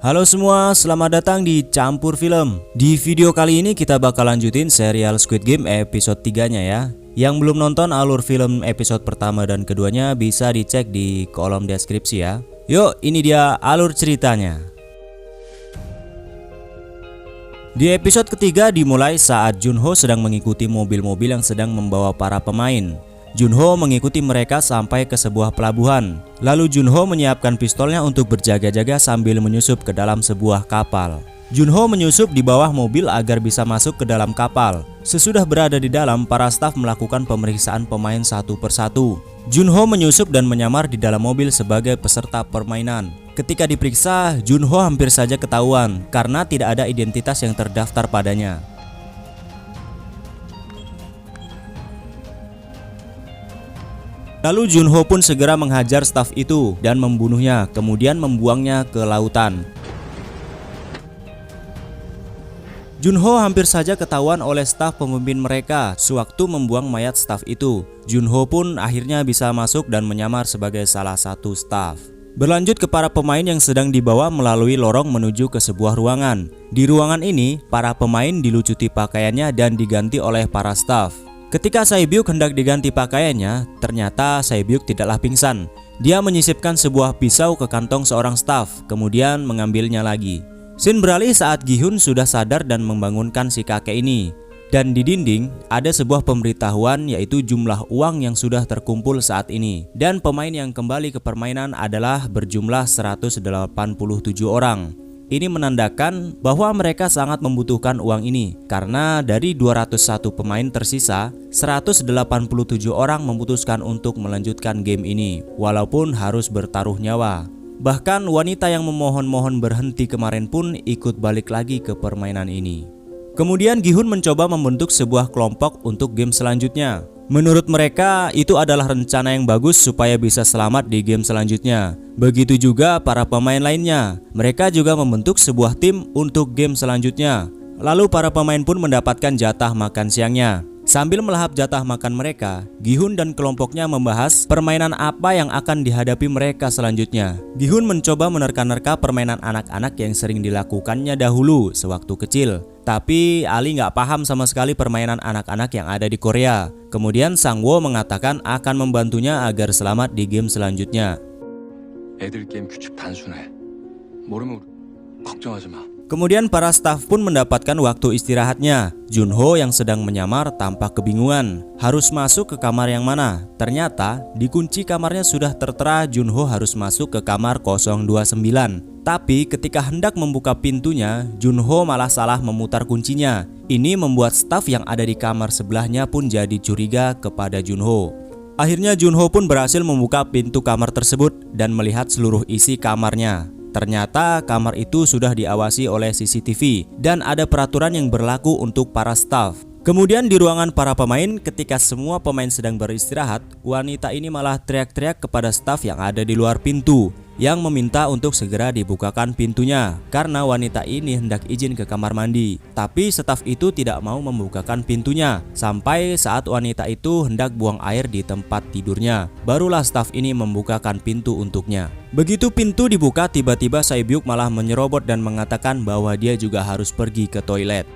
Halo semua, selamat datang di Campur Film. Di video kali ini kita bakal lanjutin serial Squid Game episode 3-nya ya. Yang belum nonton alur film episode pertama dan keduanya bisa dicek di kolom deskripsi ya. Yuk, ini dia alur ceritanya. Di episode ketiga dimulai saat Junho sedang mengikuti mobil-mobil yang sedang membawa para pemain. Junho mengikuti mereka sampai ke sebuah pelabuhan. Lalu Junho menyiapkan pistolnya untuk berjaga-jaga sambil menyusup ke dalam sebuah kapal. Junho menyusup di bawah mobil agar bisa masuk ke dalam kapal. Sesudah berada di dalam, para staf melakukan pemeriksaan pemain satu persatu. Junho menyusup dan menyamar di dalam mobil sebagai peserta permainan. Ketika diperiksa, Junho hampir saja ketahuan karena tidak ada identitas yang terdaftar padanya. Lalu Junho pun segera menghajar staf itu dan membunuhnya, kemudian membuangnya ke lautan. Junho hampir saja ketahuan oleh staf pemimpin mereka sewaktu membuang mayat staf itu. Junho pun akhirnya bisa masuk dan menyamar sebagai salah satu staf. Berlanjut ke para pemain yang sedang dibawa melalui lorong menuju ke sebuah ruangan. Di ruangan ini, para pemain dilucuti pakaiannya dan diganti oleh para staf. Ketika Sae-byuk hendak diganti pakaiannya, ternyata Sae-byuk tidaklah pingsan. Dia menyisipkan sebuah pisau ke kantong seorang staf, kemudian mengambilnya lagi. Scene beralih saat Gi-hun sudah sadar dan membangunkan si kakek ini. Dan di dinding ada sebuah pemberitahuan, yaitu jumlah uang yang sudah terkumpul saat ini. Dan pemain yang kembali ke permainan adalah berjumlah 187 orang. Ini menandakan bahwa mereka sangat membutuhkan uang ini, karena dari 201 pemain tersisa, 187 orang memutuskan untuk melanjutkan game ini, walaupun harus bertaruh nyawa. Bahkan wanita yang memohon-mohon berhenti kemarin pun ikut balik lagi ke permainan ini. Kemudian Gi-hun mencoba membentuk sebuah kelompok untuk game selanjutnya. Menurut mereka, itu adalah rencana yang bagus supaya bisa selamat di game selanjutnya. Begitu juga para pemain lainnya. Mereka juga membentuk sebuah tim untuk game selanjutnya. Lalu para pemain pun mendapatkan jatah makan siangnya. Sambil melahap jatah makan mereka, Gi-hun dan kelompoknya membahas permainan apa yang akan dihadapi mereka selanjutnya. Gi-hun mencoba menerka-nerka permainan anak-anak yang sering dilakukannya dahulu sewaktu kecil. Tapi Ali nggak paham sama sekali permainan anak-anak yang ada di Korea. Kemudian Sang-woo mengatakan akan membantunya agar selamat di game selanjutnya. 애들 게임 규칙 단순해. 모르면 걱정하지 마. Kemudian para staf pun mendapatkan waktu istirahatnya. Junho yang sedang menyamar tampak kebingungan. Harus masuk ke kamar yang mana? Ternyata dikunci kamarnya sudah tertera Junho harus masuk ke kamar 029. Tapi ketika hendak membuka pintunya, Junho malah salah memutar kuncinya. Ini membuat staf yang ada di kamar sebelahnya pun jadi curiga kepada Junho. Akhirnya Junho pun berhasil membuka pintu kamar tersebut dan melihat seluruh isi kamarnya. Ternyata kamar itu sudah diawasi oleh CCTV dan ada peraturan yang berlaku untuk para staf. Kemudian di ruangan para pemain, ketika semua pemain sedang beristirahat, wanita ini malah teriak-teriak kepada staf yang ada di luar pintu yang meminta untuk segera dibukakan pintunya karena wanita ini hendak izin ke kamar mandi. Tapi staf itu tidak mau membukakan pintunya sampai saat wanita itu hendak buang air di tempat tidurnya. Barulah staf ini membukakan pintu untuknya. Begitu pintu dibuka, tiba-tiba Sae-byuk malah menyerobot dan mengatakan bahwa dia juga harus pergi ke toilet.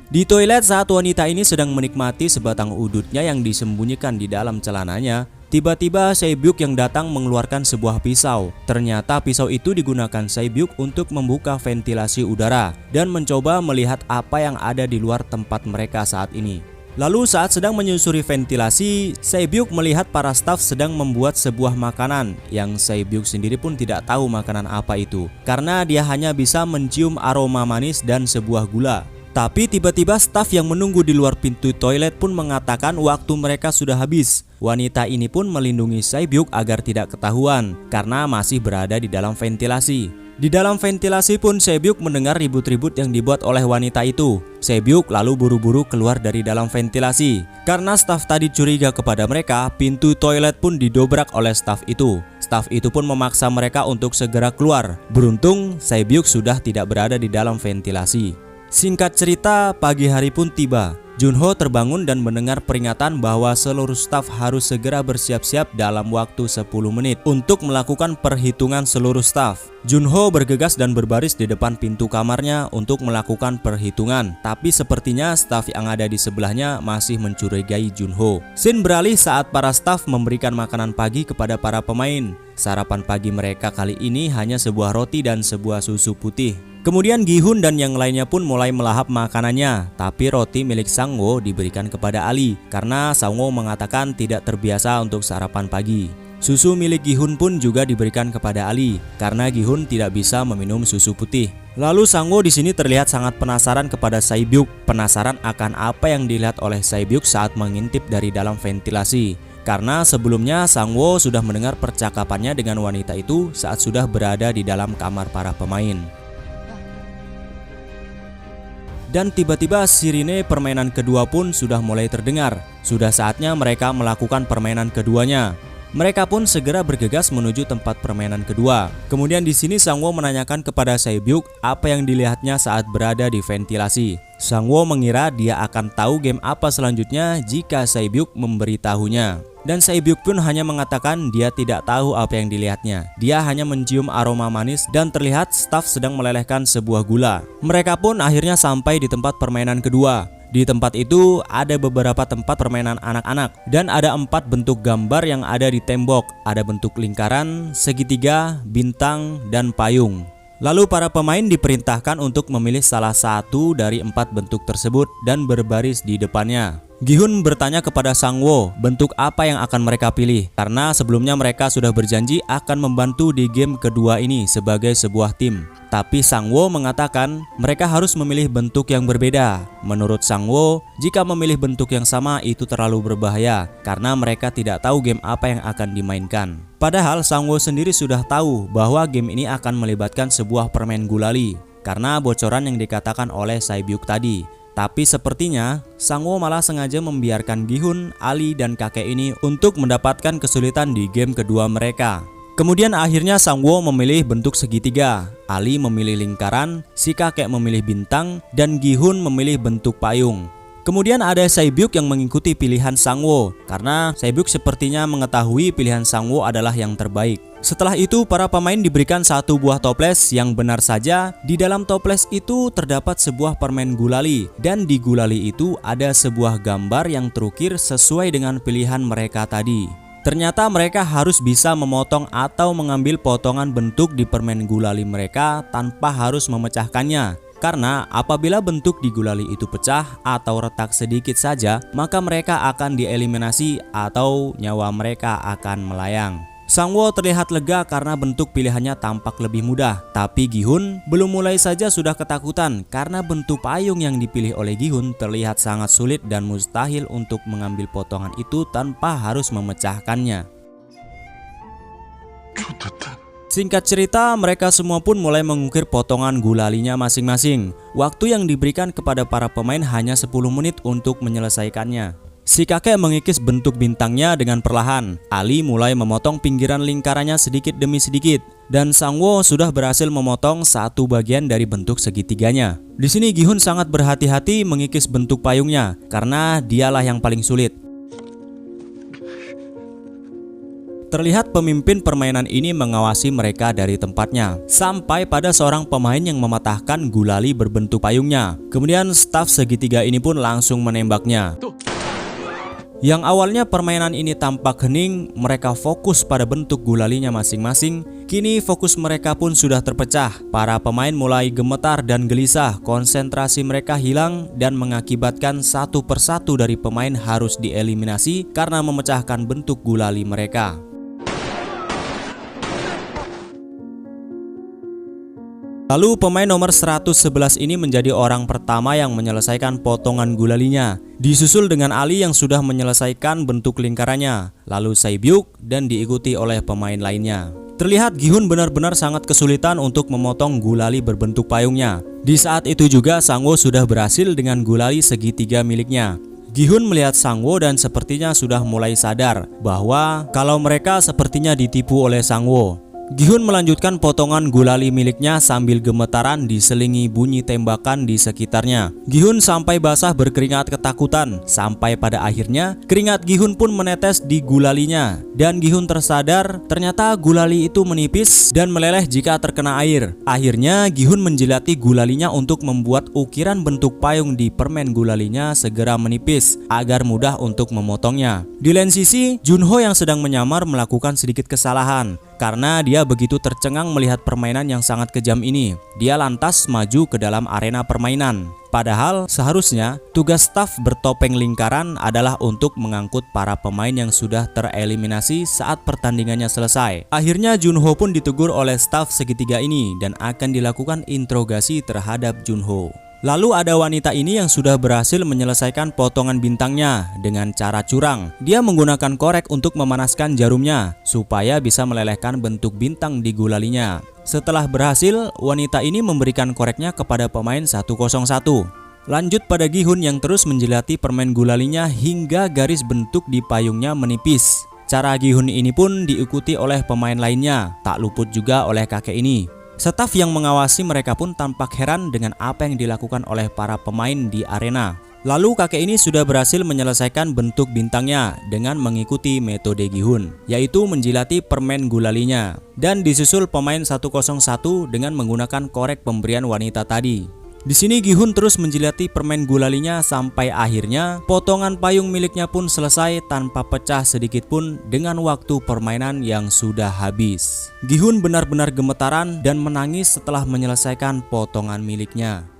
Di toilet saat wanita ini sedang menikmati sebatang udutnya yang disembunyikan di dalam celananya, tiba-tiba Sae-byuk yang datang mengeluarkan sebuah pisau. Ternyata pisau itu digunakan Sae-byuk untuk membuka ventilasi udara dan mencoba melihat apa yang ada di luar tempat mereka saat ini. Lalu saat sedang menyusuri ventilasi, Sae-byuk melihat para staf sedang membuat sebuah makanan yang Sae-byuk sendiri pun tidak tahu makanan apa itu, karena dia hanya bisa mencium aroma manis dan sebuah gula. Tapi tiba-tiba staf yang menunggu di luar pintu toilet pun mengatakan waktu mereka sudah habis. Wanita ini pun melindungi Sae-byuk agar tidak ketahuan karena masih berada di dalam ventilasi. Di dalam ventilasi pun Sae-byuk mendengar ribut-ribut yang dibuat oleh wanita itu. Sae-byuk lalu buru-buru keluar dari dalam ventilasi. Karena staf tadi curiga kepada mereka, pintu toilet pun didobrak oleh staf itu. Staf itu pun memaksa mereka untuk segera keluar. Beruntung Sae-byuk sudah tidak berada di dalam ventilasi. Singkat cerita, pagi hari pun tiba. Junho terbangun dan mendengar peringatan bahwa seluruh staf harus segera bersiap-siap dalam waktu 10 menit untuk melakukan perhitungan seluruh staf. Junho bergegas dan berbaris di depan pintu kamarnya untuk melakukan perhitungan, tapi sepertinya staf yang ada di sebelahnya masih mencurigai Junho. Scene beralih saat para staf memberikan makanan pagi kepada para pemain. Sarapan pagi mereka kali ini hanya sebuah roti dan sebuah susu putih. Kemudian Gi-hun dan yang lainnya pun mulai melahap makanannya, tapi roti milik Sang-woo diberikan kepada Ali karena Sang-woo mengatakan tidak terbiasa untuk sarapan pagi. Susu milik Gi-hun pun juga diberikan kepada Ali karena Gi-hun tidak bisa meminum susu putih. Lalu Sang-woo di sini terlihat sangat penasaran kepada Sae-byuk, penasaran akan apa yang dilihat oleh Sae-byuk saat mengintip dari dalam ventilasi. Karena sebelumnya Sang-woo sudah mendengar percakapannya dengan wanita itu saat sudah berada di dalam kamar para pemain. Dan tiba-tiba sirine permainan kedua pun sudah mulai terdengar. Sudah saatnya mereka melakukan permainan keduanya. Mereka pun segera bergegas menuju tempat permainan kedua. Kemudian di sini Sang-woo menanyakan kepada Sae-byuk apa yang dilihatnya saat berada di ventilasi. Sang-woo mengira dia akan tahu game apa selanjutnya jika Sae-byuk memberitahunya. Dan Sae-byuk pun hanya mengatakan dia tidak tahu apa yang dilihatnya. Dia hanya mencium aroma manis dan terlihat staf sedang melelehkan sebuah gula. Mereka pun akhirnya sampai di tempat permainan kedua. Di tempat itu ada beberapa tempat permainan anak-anak dan ada 4 bentuk gambar yang ada di tembok. Ada bentuk lingkaran, segitiga, bintang, dan payung. Lalu para pemain diperintahkan untuk memilih salah satu dari 4 bentuk tersebut dan berbaris di depannya. Gi-hun bertanya kepada Sang-woo bentuk apa yang akan mereka pilih karena sebelumnya mereka sudah berjanji akan membantu di game kedua ini sebagai sebuah tim. Tapi Sang-woo mengatakan mereka harus memilih bentuk yang berbeda. Menurut Sang-woo, jika memilih bentuk yang sama itu terlalu berbahaya karena mereka tidak tahu game apa yang akan dimainkan. Padahal Sang-woo sendiri sudah tahu bahwa game ini akan melibatkan sebuah permen gulali karena bocoran yang dikatakan oleh Sae-byuk tadi. Tapi sepertinya Sang-woo malah sengaja membiarkan Gi-hun, Ali, dan kakek ini untuk mendapatkan kesulitan di game kedua mereka. Kemudian akhirnya Sang-woo memilih bentuk segitiga, Ali memilih lingkaran, si kakek memilih bintang, dan Gi-hun memilih bentuk payung. Kemudian ada Sae-byuk yang mengikuti pilihan Sang-woo karena Sae-byuk sepertinya mengetahui pilihan Sang-woo adalah yang terbaik. Setelah itu para pemain diberikan 1 buah toples yang benar saja di dalam toples itu terdapat sebuah permen gulali dan di gulali itu ada sebuah gambar yang terukir sesuai dengan pilihan mereka tadi. Ternyata mereka harus bisa memotong atau mengambil potongan bentuk di permen gulali mereka tanpa harus memecahkannya. Karena apabila bentuk di gulali itu pecah atau retak sedikit saja, maka mereka akan dieliminasi atau nyawa mereka akan melayang. Sang-woo terlihat lega karena bentuk pilihannya tampak lebih mudah. Tapi Gi-hun belum mulai saja sudah ketakutan karena bentuk payung yang dipilih oleh Gi-hun terlihat sangat sulit dan mustahil untuk mengambil potongan itu tanpa harus memecahkannya. Singkat cerita, mereka semua pun mulai mengukir potongan gulalinya masing-masing. Waktu yang diberikan kepada para pemain hanya 10 menit untuk menyelesaikannya. Si kakek mengikis bentuk bintangnya dengan perlahan. Ali mulai memotong pinggiran lingkarannya sedikit demi sedikit. Dan Sang-woo sudah berhasil memotong 1 bagian dari bentuk segitiganya. Di sini Gi-hun sangat berhati-hati mengikis bentuk payungnya karena dialah yang paling sulit. Terlihat pemimpin permainan ini mengawasi mereka dari tempatnya sampai pada seorang pemain yang mematahkan gulali berbentuk payungnya. Kemudian staf segitiga ini pun langsung menembaknya. Yang awalnya permainan ini tampak hening, mereka fokus pada bentuk gulalinya masing-masing. Kini fokus mereka pun sudah terpecah. Para pemain mulai gemetar dan gelisah, konsentrasi mereka hilang dan mengakibatkan satu persatu dari pemain harus dieliminasi karena memecahkan bentuk gulali mereka. Lalu pemain nomor 111 ini menjadi orang pertama yang menyelesaikan potongan gulalinya, disusul dengan Ali yang sudah menyelesaikan bentuk lingkarannya, lalu Sae-byuk dan diikuti oleh pemain lainnya. Terlihat Gi-hun benar-benar sangat kesulitan untuk memotong gulali berbentuk payungnya. Di saat itu juga Sang-woo sudah berhasil dengan gulali segitiga miliknya. Gi-hun melihat Sang-woo dan sepertinya sudah mulai sadar bahwa kalau mereka sepertinya ditipu oleh Sang-woo. Gi-hun melanjutkan potongan gulali miliknya sambil gemetaran diselingi bunyi tembakan di sekitarnya. Gi-hun sampai basah berkeringat ketakutan, sampai pada akhirnya keringat Gi-hun pun menetes di gulalinya. Dan Gi-hun tersadar ternyata gulali itu menipis dan meleleh jika terkena air. Akhirnya Gi-hun menjilati gulalinya untuk membuat ukiran bentuk payung di permen gulalinya segera menipis agar mudah untuk memotongnya. Di lain sisi, Junho yang sedang menyamar melakukan sedikit kesalahan karena dia begitu tercengang melihat permainan yang sangat kejam ini. Dia lantas maju ke dalam arena permainan. Padahal seharusnya tugas staf bertopeng lingkaran adalah untuk mengangkut para pemain yang sudah tereliminasi saat pertandingannya selesai. Akhirnya Junho pun ditegur oleh staf segitiga ini dan akan dilakukan interogasi terhadap Junho. Lalu ada wanita ini yang sudah berhasil menyelesaikan potongan bintangnya dengan cara curang. Dia menggunakan korek untuk memanaskan jarumnya supaya bisa melelehkan bentuk bintang di gulalinya. Setelah berhasil, wanita ini memberikan koreknya kepada pemain 101. Lanjut pada Gi-hun yang terus menjilati permen gulalinya hingga garis bentuk di payungnya menipis. Cara Gi-hun ini pun diikuti oleh pemain lainnya, tak luput juga oleh kakek ini. Staf yang mengawasi mereka pun tampak heran dengan apa yang dilakukan oleh para pemain di arena. Lalu kakek ini sudah berhasil menyelesaikan bentuk bintangnya dengan mengikuti metode Gi-hun, yaitu menjilati permen gulalinya. Dan disusul pemain 101 dengan menggunakan korek pemberian wanita tadi. Di sini Gi-hun terus menjilati permen gulalinya sampai akhirnya potongan payung miliknya pun selesai tanpa pecah sedikit pun dengan waktu permainan yang sudah habis. Gi-hun benar-benar gemetaran dan menangis setelah menyelesaikan potongan miliknya.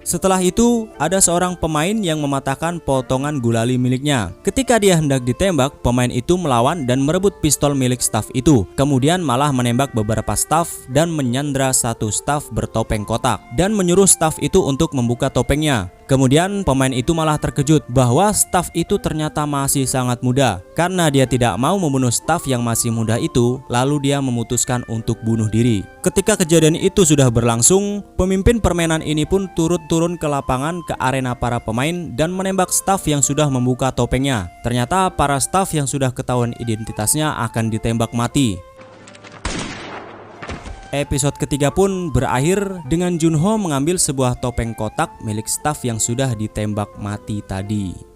Setelah itu, ada seorang pemain yang mematahkan potongan gulali miliknya. Ketika dia hendak ditembak, pemain itu melawan dan merebut pistol milik staf itu. Kemudian malah menembak beberapa staf dan menyandra satu staf bertopeng kotak dan menyuruh staf itu untuk membuka topengnya. Kemudian pemain itu malah terkejut bahwa staf itu ternyata masih sangat muda. Karena dia tidak mau membunuh staf yang masih muda itu, lalu dia memutuskan untuk bunuh diri. Ketika kejadian itu sudah berlangsung, pemimpin permainan ini pun turun ke lapangan ke arena para pemain dan menembak staf yang sudah membuka topengnya. Ternyata para staf yang sudah ketahuan identitasnya akan ditembak mati. Episode ketiga pun berakhir dengan Junho mengambil sebuah topeng kotak milik staf yang sudah ditembak mati tadi.